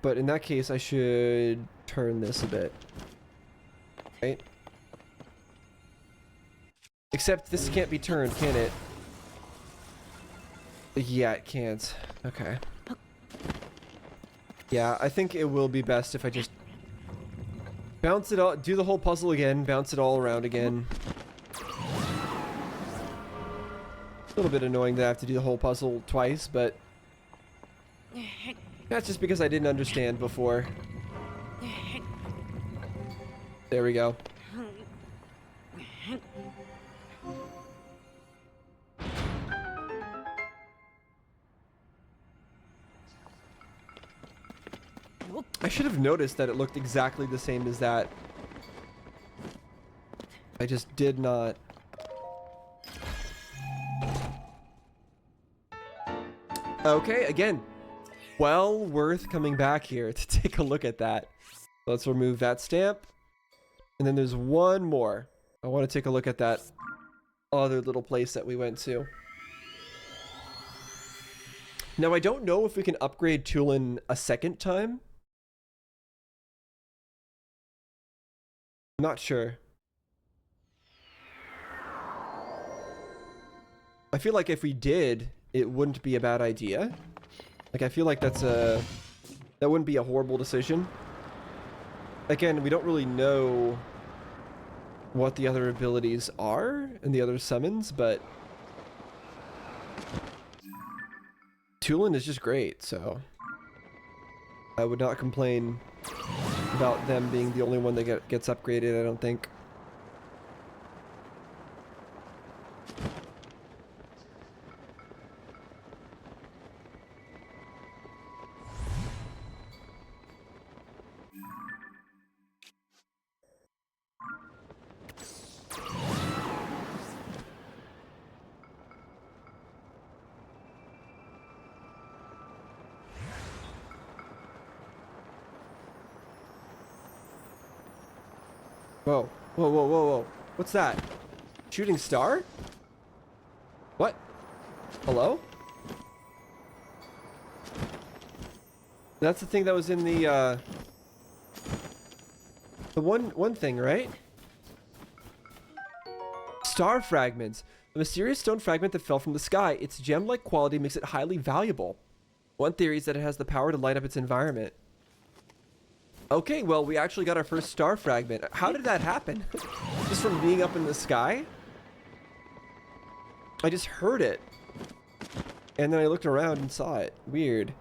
But in that case, I should turn this a bit. Right? Except this can't be turned, can it? Yeah, it can't. Okay. Yeah, I think it will be best if I just bounce it all, do the whole puzzle again, bounce it all around again. A little bit annoying that I have to do the whole puzzle twice, but that's just because I didn't understand before. There we go. I should have noticed that it looked exactly the same as that. I just did not. Okay, again, well worth coming back here to take a look at that. Let's remove that stamp. And then there's one more. I want to take a look at that other little place that we went to. Now, I don't know if we can upgrade Tulin a second time. I'm not sure. I feel like if we did, it wouldn't be a bad idea. Like, I feel like that wouldn't be a horrible decision. Again, we don't really know what the other abilities are and the other summons, but Tulin is just great, so I would not complain about them being the only one that gets upgraded, I don't think. Whoa, whoa, whoa, whoa, whoa. What's that? Shooting star? What? Hello? That's the thing that was in the one thing, right? Star fragments. A mysterious stone fragment that fell from the sky. Its gem-like quality makes it highly valuable. One theory is that it has the power to light up its environment. Okay, well, we actually got our first star fragment. How did that happen? Just from being up in the sky? I just heard it. And then I looked around and saw it. Weird.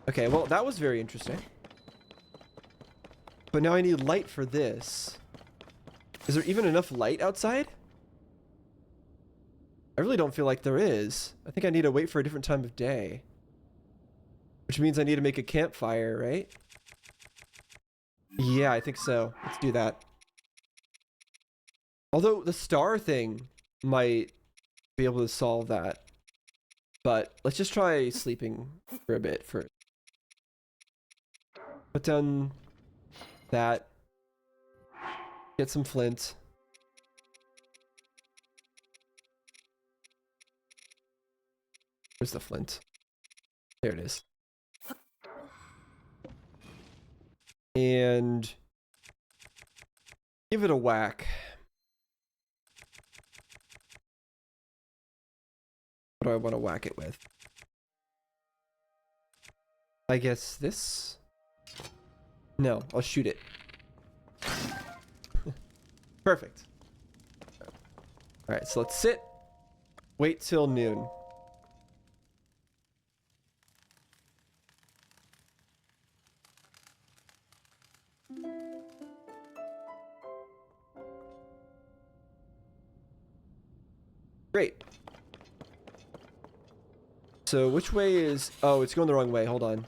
Okay, well, that was very interesting. But now I need light for this. Is there even enough light outside? I really don't feel like there is. I think I need to wait for a different time of day. Which means I need to make a campfire, right? Yeah, I think so. Let's do that. Although the star thing might be able to solve that. But let's just try sleeping for a bit first. Put down that. Get some flint. Where's the flint? There it is. And give it a whack. What do I want to whack it with? I guess this? No, I'll shoot it. Perfect. Alright, so let's sit. Wait till noon. Great. So which way is... Oh, it's going the wrong way. Hold on.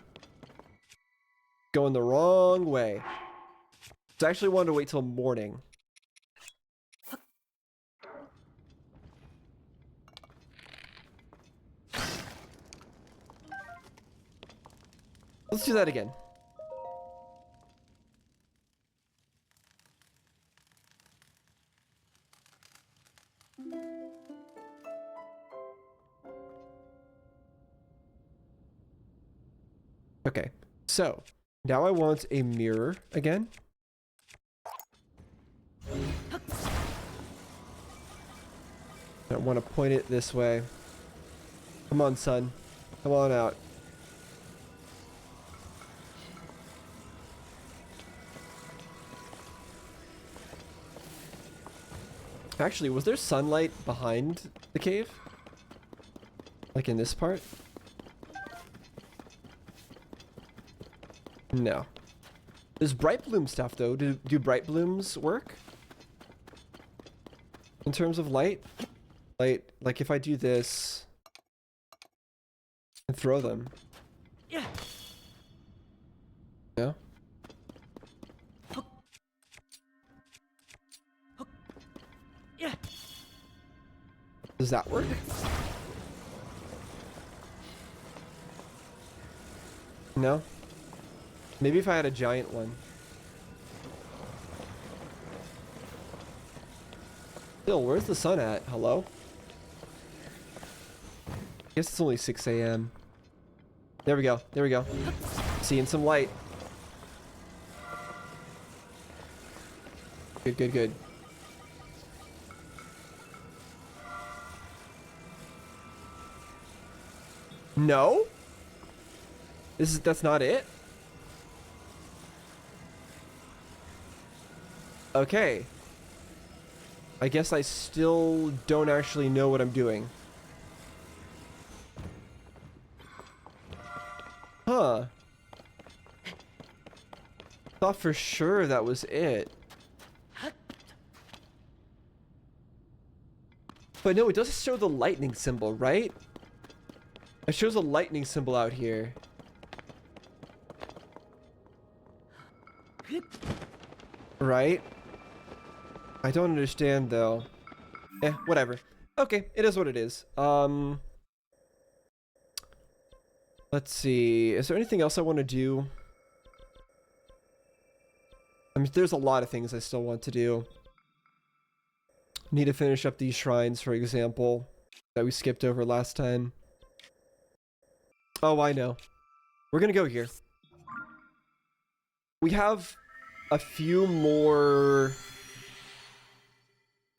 Going the wrong way. So I actually wanted to wait till morning. Let's do that again. Okay, so now I want a mirror again. I want to point it this way. Come on, son. Come on out. Actually, was there sunlight behind the cave? Like in this part? No. There's bright bloom stuff though. Do bright blooms work? In terms of light? Like if I do this and throw them. Yeah. No? Yeah. Does that work? No? Maybe if I had a giant one. Still, where's the sun at? Hello? I guess it's only 6 a.m. There we go. There we go. Seeing some light. Good, good, good. No? That's not it? Okay. I guess I still don't actually know what I'm doing. Huh. Thought for sure that was it. But no, it does show the lightning symbol, right? It shows a lightning symbol out here. Right? I don't understand though. Whatever. Okay, it is what it is. Let's see. Is there anything else I want to do? I mean, there's a lot of things I still want to do. Need to finish up these shrines, for example, that we skipped over last time. Oh, I know. We're gonna go here. We have a few more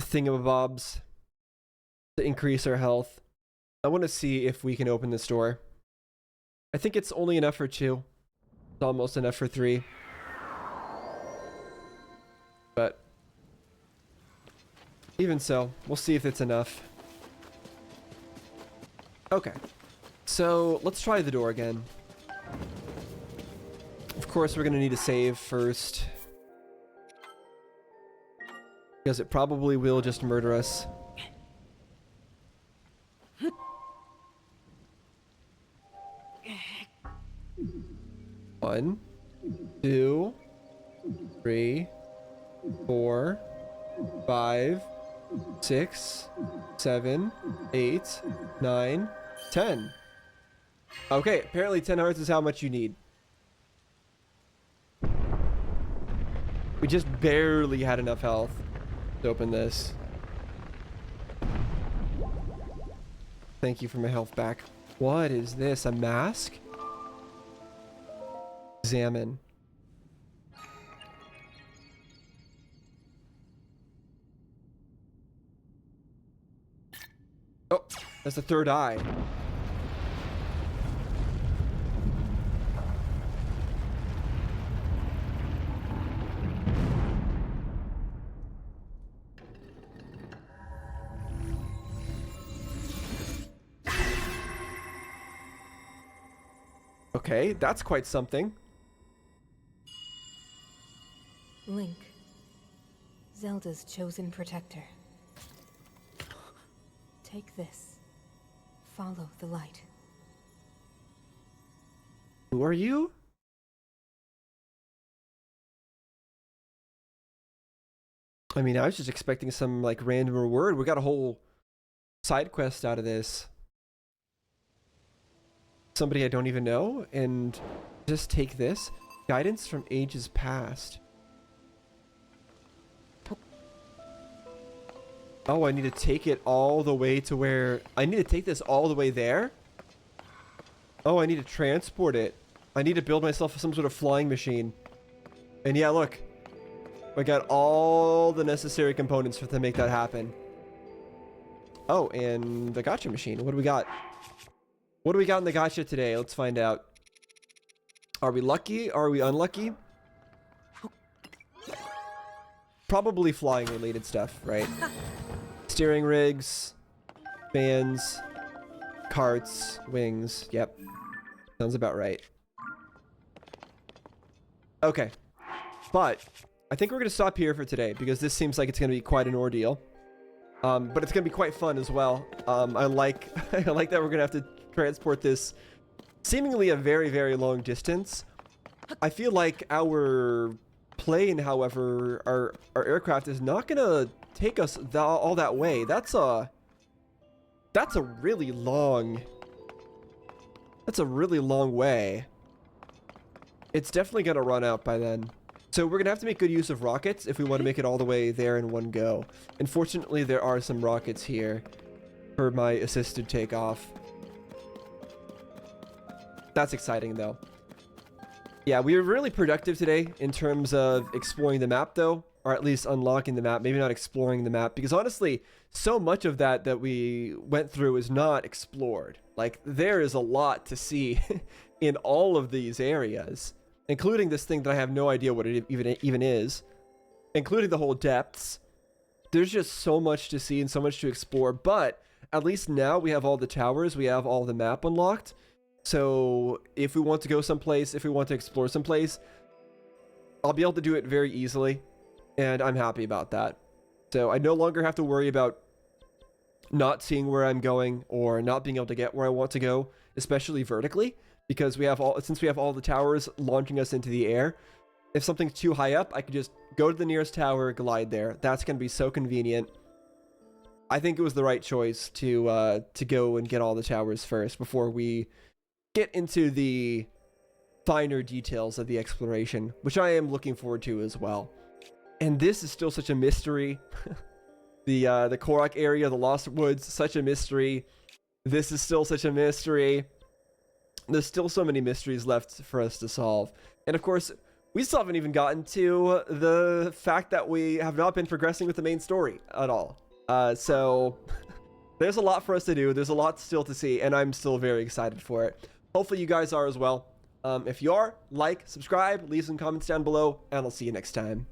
thingamabobs to increase our health. I want to see if we can open this door. I think it's only enough for 2. It's almost enough for 3. But even so, we'll see if it's enough. Okay. So let's try the door again. Of course, we're going to need to save first, because it probably will just murder us. One, 2, 3, 4, 5, 6, 7, 8, 9, 10. Okay, apparently 10 hearts is how much you need. We just barely had enough health to open this. Thank you for my health back. What is this? A mask? Examine. Oh, that's the third eye. Okay, that's quite something. Link, Zelda's chosen protector. Take this. Follow the light. Who are you? I mean, I was just expecting some like random reward. We got a whole side quest out of this. Somebody I don't even know, and just take this. Guidance from ages past. Oh, I need to take it all the way to where... I need to take this all the way there? Oh, I need to transport it. I need to build myself some sort of flying machine. And yeah, look. I got all the necessary components to make that happen. Oh, and the gacha machine. What do we got? What do we got in the gacha today? Let's find out. Are we lucky? Are we unlucky? Probably flying related stuff, right? Steering rigs, fans, carts, wings. Yep. Sounds about right. Okay. But I think we're going to stop here for today because this seems like it's going to be quite an ordeal. But it's going to be quite fun as well. I like I like that we're going to have to transport this seemingly a very, very long distance. I feel like our plane, however, our aircraft is not going to take us all that way. That's a really long... That's a really long way. It's definitely going to run out by then. So we're going to have to make good use of rockets if we want to make it all the way there in one go. Unfortunately, there are some rockets here for my assisted takeoff. That's exciting, though. Yeah, we were really productive today in terms of exploring the map, though. Or at least unlocking the map. Maybe not exploring the map. Because honestly, so much of that we went through is not explored. Like, there is a lot to see in all of these areas. Including this thing that I have no idea what it even is. Including the whole depths. There's just so much to see and so much to explore. But at least now we have all the towers. We have all the map unlocked. So if we want to go someplace, if we want to explore someplace, I'll be able to do it very easily. And I'm happy about that. So I no longer have to worry about not seeing where I'm going or not being able to get where I want to go, especially vertically. Because since we have all the towers launching us into the air, if something's too high up, I can just go to the nearest tower, glide there. That's going to be so convenient. I think it was the right choice to go and get all the towers first before we get into the finer details of the exploration, which I am looking forward to as well. And this is still such a mystery. The Korok area, the Lost Woods, such a mystery. This is still such a mystery. There's still so many mysteries left for us to solve. And of course, we still haven't even gotten to the fact that we have not been progressing with the main story at all. So there's a lot for us to do. There's a lot still to see, and I'm still very excited for it. Hopefully you guys are as well. If you are, like, subscribe, leave some comments down below, and I'll see you next time.